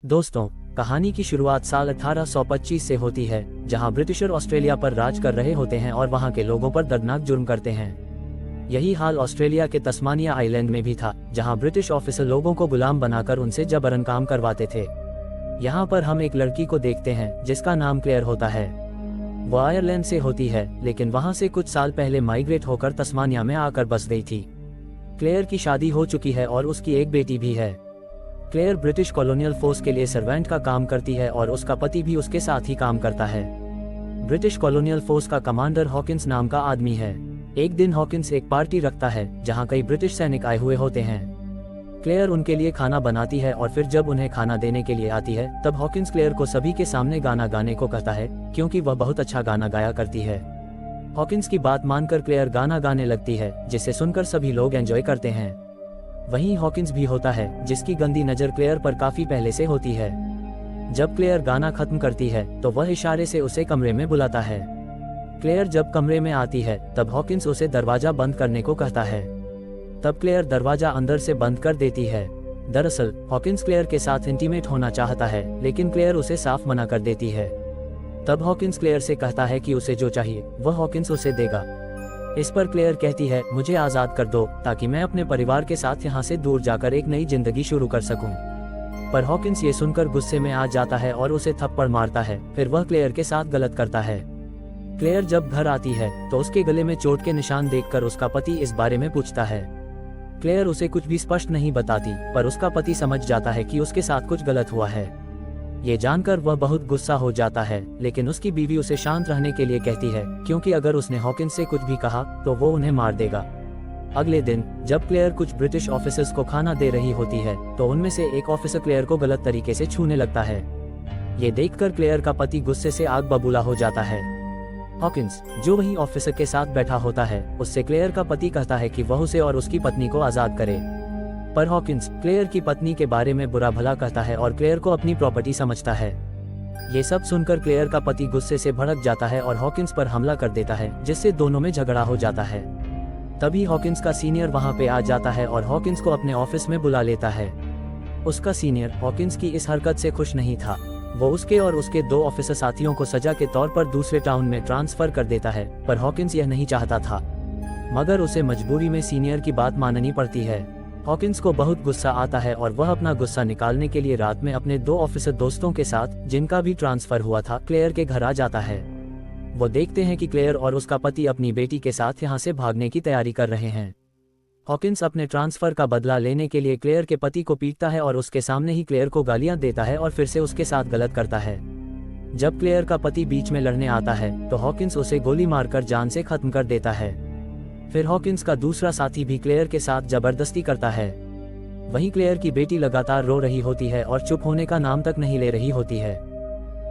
दोस्तों, कहानी की शुरुआत साल 1825 से होती है, जहां ब्रिटिशर ऑस्ट्रेलिया पर राज कर रहे होते हैं और वहां के लोगों पर दर्दनाक जुर्म करते हैं। यही हाल ऑस्ट्रेलिया के तस्मानिया आइलैंड में भी था, जहां ब्रिटिश ऑफिसर लोगों को गुलाम बनाकर उनसे जबरन काम करवाते थे। यहाँ पर हम एक लड़की को देखते हैं जिसका नाम क्लेयर होता है। वो आयरलैंड से होती है, लेकिन वहां से कुछ साल पहले माइग्रेट होकर तस्मानिया में आकर बस गई थी। क्लेयर की शादी हो चुकी है और उसकी एक बेटी भी है। क्लेयर ब्रिटिश कॉलोनियल फोर्स के लिए सर्वेंट का काम करती है और उसका पति भी उसके साथ ही काम करता है। ब्रिटिश कॉलोनियल फोर्स का कमांडर हॉकिंस नाम का आदमी है। एक दिन हॉकिंस एक पार्टी रखता है जहां कई ब्रिटिश सैनिक आए हुए होते हैं। क्लेयर उनके लिए खाना बनाती है और फिर जब उन्हें खाना देने के लिए आती है तब हॉकिंस क्लेयर को सभी के सामने गाना गाने को कहता है, क्योंकि वह बहुत अच्छा गाना गाया करती है। हॉकिंस की बात मानकर क्लेयर गाना गाने लगती है, जिसे सुनकर सभी लोग एंजॉय करते हैं। वहीं हॉकिंस भी होता है, जिसकी गंदी नज़र क्लेयर पर काफी पहले से होती है। जब क्लेयर गाना खत्म करती है तो वह इशारे से उसे कमरे में बुलाता है। क्लेयर जब कमरे में आती है तब हॉकिंस उसे दरवाजा बंद करने को कहता है। तब क्लेयर दरवाजा अंदर से बंद कर देती है। दरअसल हॉकिंस क्लेयर के साथ इंटीमेट होना चाहता है, लेकिन क्लेयर उसे साफ मना कर देती है। तब हॉकिंस क्लेयर से कहता है कि उसे जो चाहिए वह हॉकिंस उसे देगा। इस पर क्लेयर कहती है, मुझे आज़ाद कर दो ताकि मैं अपने परिवार के साथ यहाँ से दूर जाकर एक नई जिंदगी शुरू कर सकूं। पर हॉकिंस ये सुनकर गुस्से में आ जाता है और उसे थप्पड़ मारता है। फिर वह क्लेयर के साथ गलत करता है। क्लेयर जब घर आती है तो उसके गले में चोट के निशान देखकर उसका पति इस बारे में पूछता है। क्लेयर उसे कुछ भी स्पष्ट नहीं बताती, पर उसका पति समझ जाता है कि उसके साथ कुछ गलत हुआ है। ये जानकर वह बहुत गुस्सा हो जाता है, लेकिन उसकी बीवी उसे शांत रहने के लिए कहती है, क्योंकि अगर उसने हॉकिंस से कुछ भी कहा तो वो उन्हें मार देगा। अगले दिन जब क्लेयर कुछ ब्रिटिश ऑफिसर्स को खाना दे रही होती है तो उनमें से एक ऑफिसर क्लेयर को गलत तरीके से छूने लगता है। ये देखकर क्लेयर का पति गुस्से से आग बबूला हो जाता है। हॉकिंस, जो वही ऑफिसर के साथ बैठा होता है, उससे क्लेयर का पति कहता है कि वह उसे और उसकी पत्नी को आजाद करे। पर हॉकिंस क्लेयर की पत्नी के बारे में बुरा भला कहता है और क्लेयर को अपनी प्रॉपर्टी समझता है। ये सब सुनकर क्लेयर का पति गुस्से से भड़क जाता है और हॉकिंस पर हमला कर देता है, जिससे दोनों में झगड़ा हो जाता है। तभी हॉकिंस का सीनियर वहां पे आ जाता है और हॉकिंस को अपने ऑफिस में बुला लेता है। उसका सीनियर हॉकिंस की इस हरकत से खुश नहीं था। वो उसके और उसके दो ऑफिसर साथियों को सजा के तौर पर दूसरे टाउन में ट्रांसफर कर देता है, पर हॉकिंस यह नहीं चाहता था, मगर उसे मजबूरी में सीनियर की बात माननी पड़ती है। हॉकिंस को बहुत गुस्सा आता है और वह अपना गुस्सा निकालने के लिए रात में अपने दो ऑफिसर दोस्तों के साथ, जिनका भी ट्रांसफर हुआ था, क्लेयर के घर आ जाता है। वो देखते हैं कि क्लेयर और उसका पति अपनी बेटी के साथ यहाँ से भागने की तैयारी कर रहे हैं। हॉकिंस अपने ट्रांसफर का बदला लेने के लिए क्लेयर के पति को पीटता है और उसके सामने ही क्लेयर को गालियां देता है और फिर से उसके साथ गलत करता है। जब क्लेयर का पति बीच में लड़ने आता है तो हॉकिंस उसे गोली मारकर जान से खत्म कर देता है। फिर हॉकिंस का दूसरा साथी भी क्लेयर के साथ जबरदस्ती करता है। वहीं क्लेयर की बेटी लगातार रो रही होती है और चुप होने का नाम तक नहीं ले रही होती है।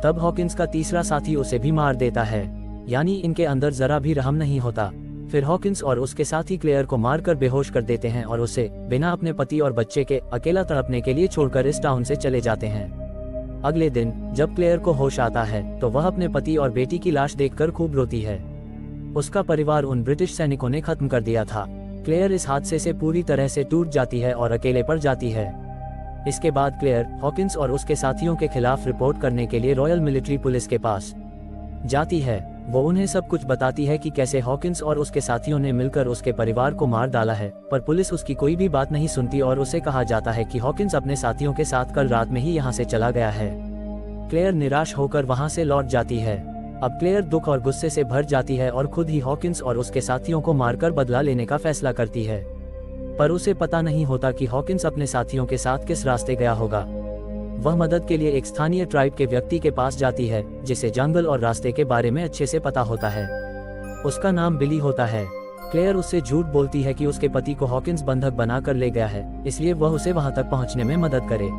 तब हॉकिंस का तीसरा साथी उसे भी मार देता है, यानी इनके अंदर जरा भी रहम नहीं होता। फिर हॉकिंस और उसके साथी क्लेयर को मारकर बेहोश कर देते हैं और उसे बिना अपने पति और बच्चे के अकेला तड़पने के लिए छोड़कर इस टाउन से चले जाते हैं। अगले दिन जब क्लेयर को होश आता है तो वह अपने पति और बेटी की लाश देखकर खूब रोती है। उसका परिवार उन ब्रिटिश सैनिकों ने खत्म कर दिया था। क्लेयर इस हादसे से पूरी तरह से टूट जाती है और अकेले पड़ जाती है। इसके बाद क्लेयर हॉकिंस और उसके साथियों के खिलाफ रिपोर्ट करने के लिए रॉयल मिलिट्री पुलिस के पास जाती है। वो उन्हें सब कुछ बताती है कि कैसे हॉकिंस और उसके साथियों ने मिलकर उसके परिवार को मार डाला है, पर पुलिस उसकी कोई भी बात नहीं सुनती और उसे कहा जाता है कि हॉकिंस अपने साथियों के साथ कल रात में ही यहाँ से चला गया है। क्लेयर निराश होकर वहाँ से लौट जाती है। अब क्लेयर दुख और गुस्से से भर जाती है और खुद ही हॉकिंस और उसके साथियों को मारकर बदला लेने का फैसला करती है। पर उसे पता नहीं होता कि हॉकिंस अपने साथियों के साथ किस रास्ते गया होगा। वह मदद के लिए एक स्थानीय ट्राइब के व्यक्ति के पास जाती है, जिसे जंगल और रास्ते के बारे में अच्छे से पता होता है। उसका नाम बिली होता है। क्लेयर उससे झूठ बोलती है कि उसके पति को हॉकिंस बंधक बनाकर ले गया है, इसलिए वह उसे वहां तक पहुंचने में मदद करे।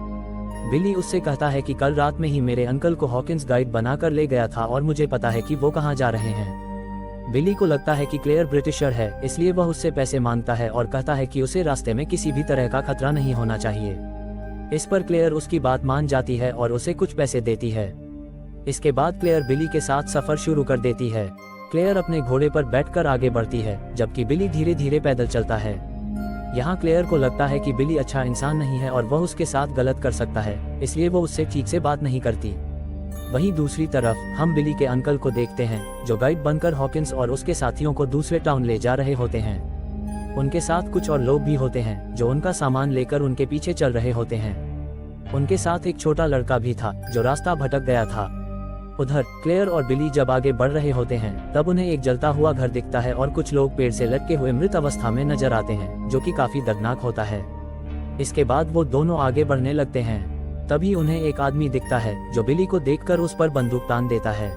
बिली उससे कहता है कि कल रात में ही मेरे अंकल को हॉकिंस गाइड बनाकर ले गया था और मुझे पता है कि वो कहाँ जा रहे हैं। बिली को लगता है कि क्लेयर ब्रिटिशर है, इसलिए वह उससे पैसे मांगता है और कहता है कि उसे रास्ते में किसी भी तरह का खतरा नहीं होना चाहिए। इस पर क्लेयर उसकी बात मान जाती है और उसे कुछ पैसे देती है। इसके बाद क्लेयर बिली के साथ सफर शुरू कर देती है। क्लेयर अपने घोड़े पर बैठकर आगे बढ़ती है, जबकि बिली धीरे धीरे पैदल चलता है। यहाँ क्लेयर को लगता है कि बिली अच्छा इंसान नहीं है और वह उसके साथ गलत कर सकता है, इसलिए वो उससे ठीक से बात नहीं करती। वहीं दूसरी तरफ हम बिली के अंकल को देखते हैं, जो गाइड बनकर हॉकिंस और उसके साथियों को दूसरे टाउन ले जा रहे होते हैं। उनके साथ कुछ और लोग भी होते हैं जो उनका सामान लेकर उनके पीछे चल रहे होते हैं। उनके साथ एक छोटा लड़का भी था जो रास्ता भटक गया था। उधर क्लेयर और बिली जब आगे बढ़ रहे होते हैं तब उन्हें एक जलता हुआ घर दिखता है और कुछ लोग पेड़ से लटके हुए मृत अवस्था में नजर आते हैं, जो कि काफी दर्दनाक होता है। इसके बाद वो दोनों आगे बढ़ने लगते हैं। तभी उन्हें एक आदमी दिखता है जो बिली को देखकर उस पर बंदूक तान देता है।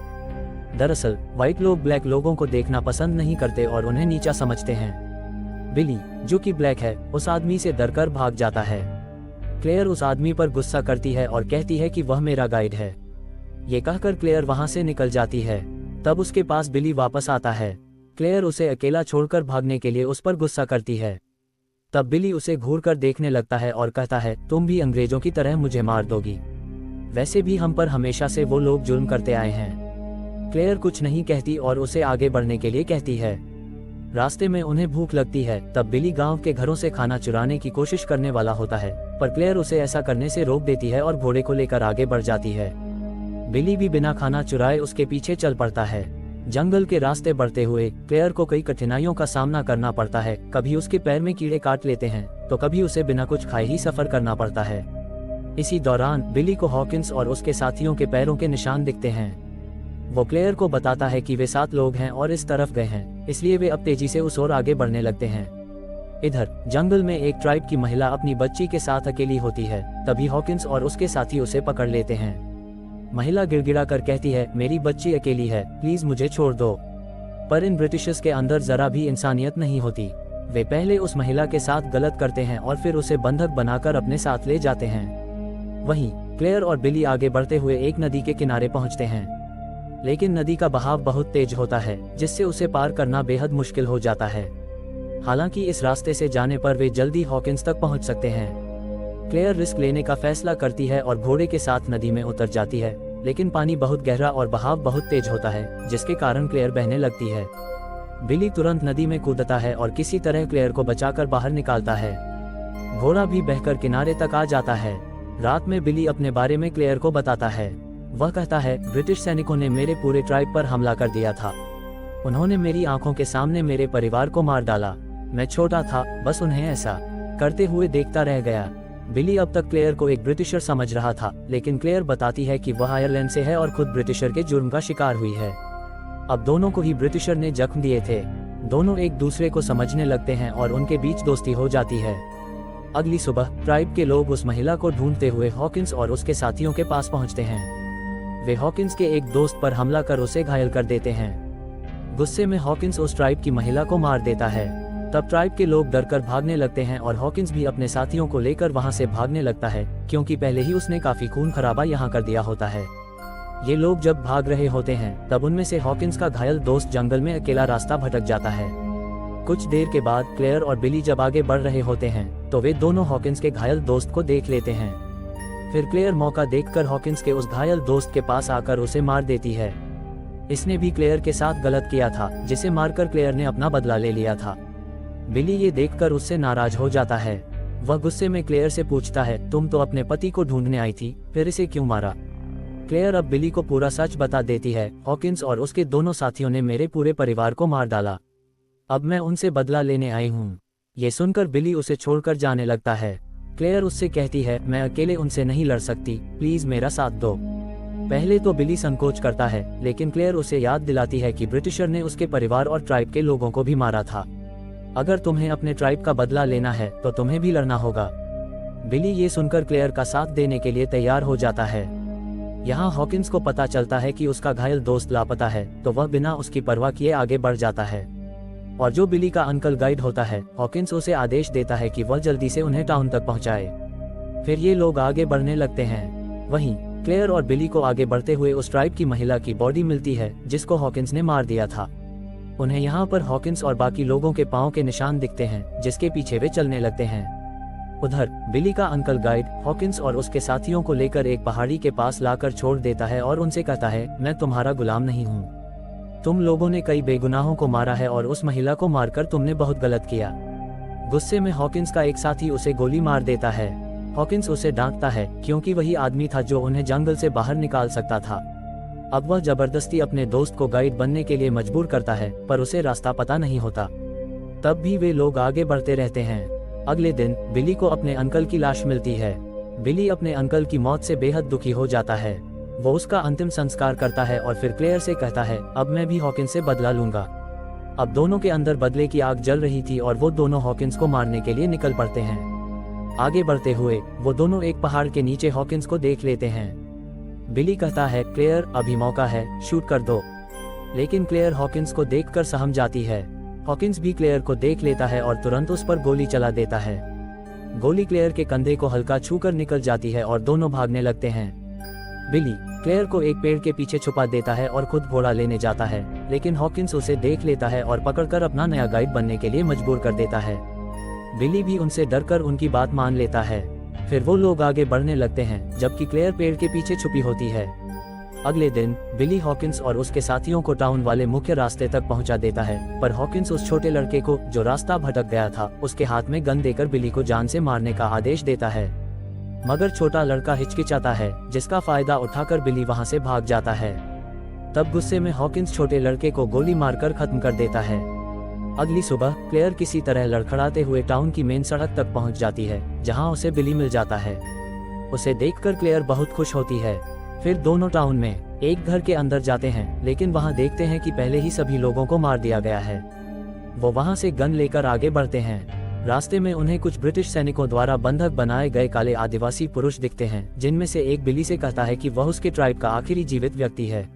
दरअसल व्हाइट लोग ब्लैक लोगों को देखना पसंद नहीं करते और उन्हें नीचा समझते हैं। बिली, जो कि ब्लैक है, उस आदमी से डरकर भाग जाता है। क्लेयर उस आदमी पर गुस्सा करती है और कहती है कि वह मेरा गाइड है। ये कहकर क्लेयर वहां से निकल जाती है। तब उसके पास बिली वापस आता है। क्लेयर उसे अकेला छोड़कर भागने के लिए उस पर गुस्सा करती है। तब बिली उसे घूरकर देखने लगता है और कहता है, तुम भी अंग्रेजों की तरह मुझे मार दोगी। वैसे भी हम पर हमेशा से वो लोग जुल्म करते आए हैं। क्लेयर कुछ नहीं कहती और उसे आगे बढ़ने के लिए कहती है। रास्ते में उन्हें भूख लगती है। तब बिली गांव के घरों से खाना चुराने की कोशिश करने वाला होता है, पर क्लेयर उसे ऐसा करने से रोक देती है और घोड़े को लेकर आगे बढ़ जाती है। बिली भी बिना खाना चुराए उसके पीछे चल पड़ता है। जंगल के रास्ते बढ़ते हुए क्लेयर को कई कठिनाइयों का सामना करना पड़ता है। कभी उसके पैर में कीड़े काट लेते हैं तो कभी उसे बिना कुछ खाए ही सफर करना पड़ता है। इसी दौरान बिली को हॉकिंस और उसके साथियों के पैरों के निशान दिखते हैं। वो क्लेयर को बताता है कि वे 7 लोग हैं और इस तरफ गए हैं, इसलिए वे अब तेजी से उस ओर आगे बढ़ने लगते हैं। इधर जंगल में एक ट्राइब की महिला अपनी बच्ची के साथ अकेली होती है। तभी हॉकिंस और उसके साथी उसे पकड़ लेते हैं। महिला गिड़गिड़ा कर कहती है, मेरी बच्ची अकेली है, प्लीज मुझे छोड़ दो। पर इन ब्रिटिशर्स के अंदर जरा भी इंसानियत नहीं होती। वे पहले उस महिला के साथ गलत करते हैं और फिर उसे बंधक बनाकर अपने साथ ले जाते हैं। वहीं क्लेयर और बिली आगे बढ़ते हुए एक नदी के किनारे पहुंचते हैं, लेकिन नदी का बहाव बहुत तेज होता है, जिससे उसे पार करना बेहद मुश्किल हो जाता है। हालांकि इस रास्ते से जाने पर वे जल्दी हॉकिंस तक पहुंच सकते हैं। क्लेयर रिस्क लेने का फैसला करती है और घोड़े के साथ नदी में उतर जाती है, लेकिन पानी बहुत गहरा और बहाव बहुत तेज होता है, जिसके कारण क्लेयर बहने लगती है। बिली तुरंत नदी में कूदता है और किसी तरह क्लेयर को बचाकर बाहर निकालता है। घोड़ा भी बहकर किनारे तक आ जाता है। रात में बिली अपने बारे में क्लेयर को बताता है। वह कहता है, ब्रिटिश सैनिकों ने मेरे पूरे ट्राइब पर हमला कर दिया था। उन्होंने मेरी आंखों के सामने मेरे परिवार को मार डाला। मैं छोटा था, बस उन्हें ऐसा करते हुए देखता रह गया। बिली अब तक क्लेयर को एक ब्रिटिशर समझ रहा था, लेकिन क्लेयर बताती है कि वह आयरलैंड से है और खुद ब्रिटिशर के जुर्म का शिकार हुई है। अब दोनों को ही ब्रिटिशर ने जख्म दिए थे। दोनों एक दूसरे को समझने लगते हैं और उनके बीच दोस्ती हो जाती है। अगली सुबह ट्राइब के लोग उस महिला को ढूंढते हुए हॉकिंस और उसके साथियों के पास पहुंचते हैं। वे हॉकिंस के एक दोस्त पर हमला कर उसे घायल कर देते हैं। गुस्से में हॉकिंस उस ट्राइब की महिला को मार देता है। तब ट्राइब के लोग डरकर भागने लगते हैं और हॉकिंस भी अपने साथियों को लेकर वहां से भागने लगता है, क्योंकि पहले ही उसने काफी खून खराबा यहाँ कर दिया होता है। ये लोग जब भाग रहे होते हैं तब उनमें से हॉकिंस का घायल दोस्त जंगल में अकेला रास्ता भटक जाता है। कुछ देर के बाद क्लेयर और बिली जब आगे बढ़ रहे होते हैं तो वे दोनों हॉकिंस के घायल दोस्त को देख लेते हैं। फिर क्लेयर मौका देखकर हॉकिंस के उस घायल दोस्त के पास आकर उसे मार देती है। इसने भी क्लेयर के साथ गलत किया था, जिसे मारकर क्लेयर ने अपना बदला ले लिया था। बिली ये देखकर उससे नाराज हो जाता है। वह गुस्से में क्लेयर से पूछता है, तुम तो अपने पति को ढूंढने आई थी, फिर इसे क्यों मारा? क्लेयर अब बिली को पूरा सच बता देती है, हॉकिंस और उसके दोनों साथियों ने मेरे पूरे परिवार को मार डाला। अब मैं उनसे बदला लेने आई हूँ। ये सुनकर बिली उसे छोड़कर जाने लगता है। क्लेयर उससे कहती है, मैं अकेले उनसे नहीं लड़ सकती, प्लीज मेरा साथ दो। पहले तो बिली संकोच करता है, लेकिन क्लेयर उसे याद दिलाती है कि ब्रिटिशर ने उसके परिवार और ट्राइब के लोगों को भी मारा था। अगर तुम्हें अपने ट्राइब का बदला लेना है तो तुम्हें भी लड़ना होगा। बिली ये सुनकर क्लेयर का साथ देने के लिए तैयार हो जाता है। यहाँ हॉकिंस को पता चलता है कि उसका घायल दोस्त लापता है, तो वह बिना उसकी परवाह किए आगे बढ़ जाता है। और जो बिली का अंकल गाइड होता है, हॉकिंस उसे आदेश देता है कि वह जल्दी से उन्हें टाउन तक पहुंचाए। फिर ये लोग आगे बढ़ने लगते हैं। वहीं क्लेयर और बिली को आगे बढ़ते हुए उस ट्राइब की महिला की बॉडी मिलती है जिसको हॉकिंस ने मार दिया था। उन्हें यहाँ पर हॉकिंस और बाकी लोगों के पांव के निशान दिखते हैं, जिसके पीछे वे चलने लगते हैं। उधर बिली का अंकल गाइड हॉकिंस और उसके साथियों को लेकर एक पहाड़ी के पास लाकर छोड़ देता है और उनसे कहता है, मैं तुम्हारा गुलाम नहीं हूँ। तुम लोगों ने कई बेगुनाहों को मारा है और उस महिला को मारकर तुमने बहुत गलत किया। गुस्से में हॉकिंस का एक साथी उसे गोली मार देता है। हॉकिंस उसे डांटता है क्योंकि वही आदमी था जो उन्हें जंगल से बाहर निकाल सकता था। अब वह जबरदस्ती अपने दोस्त को गाइड बनने के लिए मजबूर करता है, पर उसे रास्ता पता नहीं होता। तब भी वे लोग आगे बढ़ते रहते हैं। अगले दिन बिली को अपने अंकल की लाश मिलती है। बिली अपने अंकल की मौत से बेहद दुखी हो जाता है। वो उसका अंतिम संस्कार करता है और फिर क्लेयर से कहता है, अब मैं भी हॉकिंस से बदला लूंगा। अब दोनों के अंदर बदले की आग जल रही थी और वो दोनों हॉकिंस को मारने के लिए निकल पड़ते हैं। आगे बढ़ते हुए वो दोनों एक पहाड़ के नीचे हॉकिंस को देख लेते हैं। बिली कहता है, क्लेयर अभी मौका है, शूट कर दो। लेकिन क्लेयर हॉकिंस को देखकर सहम जाती है। हॉकिंस भी क्लेयर को देख लेता है और तुरंत उस पर गोली चला देता है। गोली क्लेयर के कंधे को हल्का छूकर निकल जाती है और दोनों भागने लगते हैं। बिली क्लेयर को एक पेड़ के पीछे छुपा देता है और खुद घोड़ा लेने जाता है, लेकिन हॉकिंस उसे देख लेता है और पकड़कर अपना नया गाइड बनने के लिए मजबूर कर देता है। बिली भी उनसे डरकर उनकी बात मान लेता है। फिर वो लोग आगे बढ़ने लगते हैं, जबकि क्लेयर पेड़ के पीछे छुपी होती है। अगले दिन बिली हॉकिंस और उसके साथियों को टाउन वाले मुख्य रास्ते तक पहुंचा देता है, पर हॉकिंस उस छोटे लड़के को, जो रास्ता भटक गया था, उसके हाथ में गन देकर बिली को जान से मारने का आदेश देता है। मगर छोटा लड़का हिचकिचाता है, जिसका फायदा उठाकर बिली वहां से भाग जाता है। तब गुस्से में हॉकिंस छोटे लड़के को गोली मारकर खत्म कर देता है। अगली सुबह क्लेयर किसी तरह लड़खड़ाते हुए टाउन की मेन सड़क तक पहुंच जाती है, जहां उसे बिली मिल जाता है। उसे देखकर क्लेयर बहुत खुश होती है। फिर दोनों टाउन में एक घर के अंदर जाते हैं, लेकिन वहां देखते हैं कि पहले ही सभी लोगों को मार दिया गया है। वो वहां से गन लेकर आगे बढ़ते हैं। रास्ते में उन्हें कुछ ब्रिटिश सैनिकों द्वारा बंधक बनाए गए काले आदिवासी पुरुष दिखते हैं, जिनमें से एक बिली से कहता है कि वह उसके ट्राइब का आखिरी जीवित व्यक्ति है।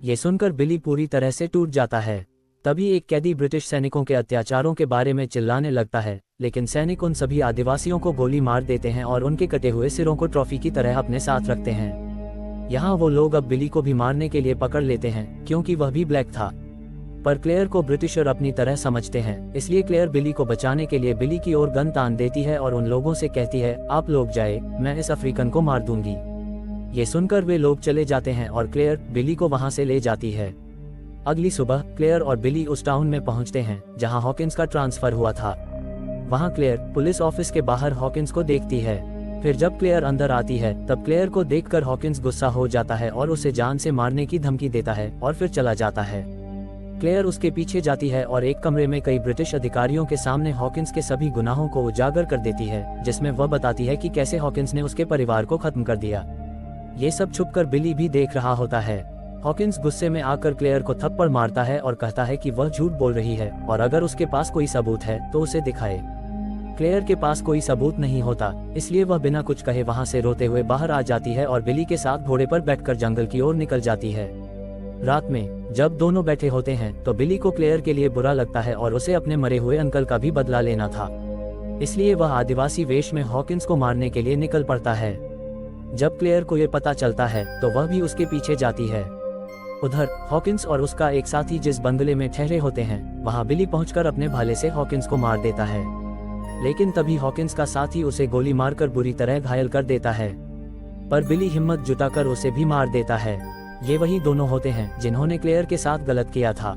ये सुनकर बिली पूरी तरह से टूट जाता है। तभी एक कैदी ब्रिटिश सैनिकों के अत्याचारों के बारे में चिल्लाने लगता है, लेकिन सैनिक उन सभी आदिवासियों को गोली मार देते हैं और उनके कटे हुए सिरों को ट्रॉफी की तरह अपने साथ रखते हैं। यहाँ वो लोग अब बिली को भी मारने के लिए पकड़ लेते हैं, क्योंकि वह भी ब्लैक था। पर क्लेयर को ब्रिटिशर अपनी तरह समझते हैं, इसलिए क्लेयर बिली को बचाने के लिए बिली की ओर गन तान देती है और उन लोगों से कहती है, आप लोग जाए, मैं इस अफ्रीकन को मार दूंगी। ये सुनकर वे लोग चले जाते हैं और क्लेयर बिली को वहां से ले जाती है। अगली सुबह क्लेयर और बिली उस टाउन में पहुंचते हैं जहां हॉकिंस का ट्रांसफर हुआ था। वहां क्लेयर पुलिस ऑफिस के बाहर हॉकिंस को देखती है। फिर जब क्लेयर अंदर आती है, तब क्लेयर को देखकर हॉकिंस गुस्सा हो जाता है और उसे जान से मारने की धमकी देता है और फिर चला जाता है। क्लेयर उसके पीछे जाती है और एक कमरे में कई ब्रिटिश अधिकारियों के सामने हॉकिंस के सभी गुनाहों को उजागर कर देती है, जिसमें वह बताती है कि कैसे हॉकिंस ने उसके परिवार को खत्म कर दिया। ये सब छुपकर बिली भी देख रहा होता है। हॉकिंस गुस्से में आकर क्लेयर को थप्पड़ मारता है और कहता है कि वह झूठ बोल रही है और अगर उसके पास कोई सबूत है तो उसे दिखाए। क्लेयर के पास कोई सबूत नहीं होता, इसलिए वह बिना कुछ कहे वहां से रोते हुए बाहर आ जाती है और बिली के साथ घोड़े पर बैठकर जंगल की ओर निकल जाती है। रात में जब दोनों बैठे होते हैं तो बिली को क्लेयर के लिए बुरा लगता है और उसे अपने मरे हुए अंकल का भी बदला लेना था, इसलिए वह आदिवासी वेश में हॉकिंस को मारने के लिए निकल पड़ता है। जब क्लेयर को ये पता चलता है तो वह भी उसके पीछे जाती है। उधर हॉकिंस और उसका एक साथी जिस बंगले में ठहरे होते हैं, वहां बिली पहुंचकर अपने भाले से हॉकिंस को मार देता है, लेकिन तभी हॉकिंस का साथी उसे गोली मारकर बुरी तरह घायल कर देता है। पर बिली हिम्मत जुटाकर उसे भी मार देता है। ये वही दोनों होते हैं जिन्होंने क्लेयर के साथ गलत किया था।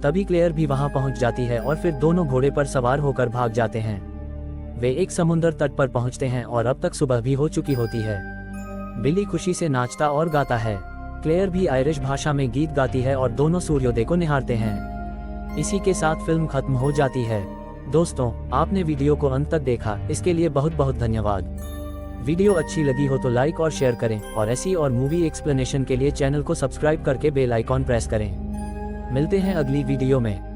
तभी क्लेयर भी वहां पहुंच जाती है और फिर दोनों घोड़े पर सवार होकर भाग जाते हैं। वे एक समुद्र तट पर पहुंचते हैं और अब तक सुबह भी हो चुकी होती है। बिली खुशी से नाचता और गाता है। क्लेयर भी आयरिश भाषा में गीत गाती है और दोनों सूर्योदय को निहारते हैं। इसी के साथ फिल्म खत्म हो जाती है। दोस्तों, आपने वीडियो को अंत तक देखा, इसके लिए बहुत बहुत धन्यवाद। वीडियो अच्छी लगी हो तो लाइक और शेयर करें और ऐसी और मूवी एक्सप्लेनेशन के लिए चैनल को सब्सक्राइब करके बेल आइकॉन प्रेस करें। मिलते हैं अगली वीडियो में।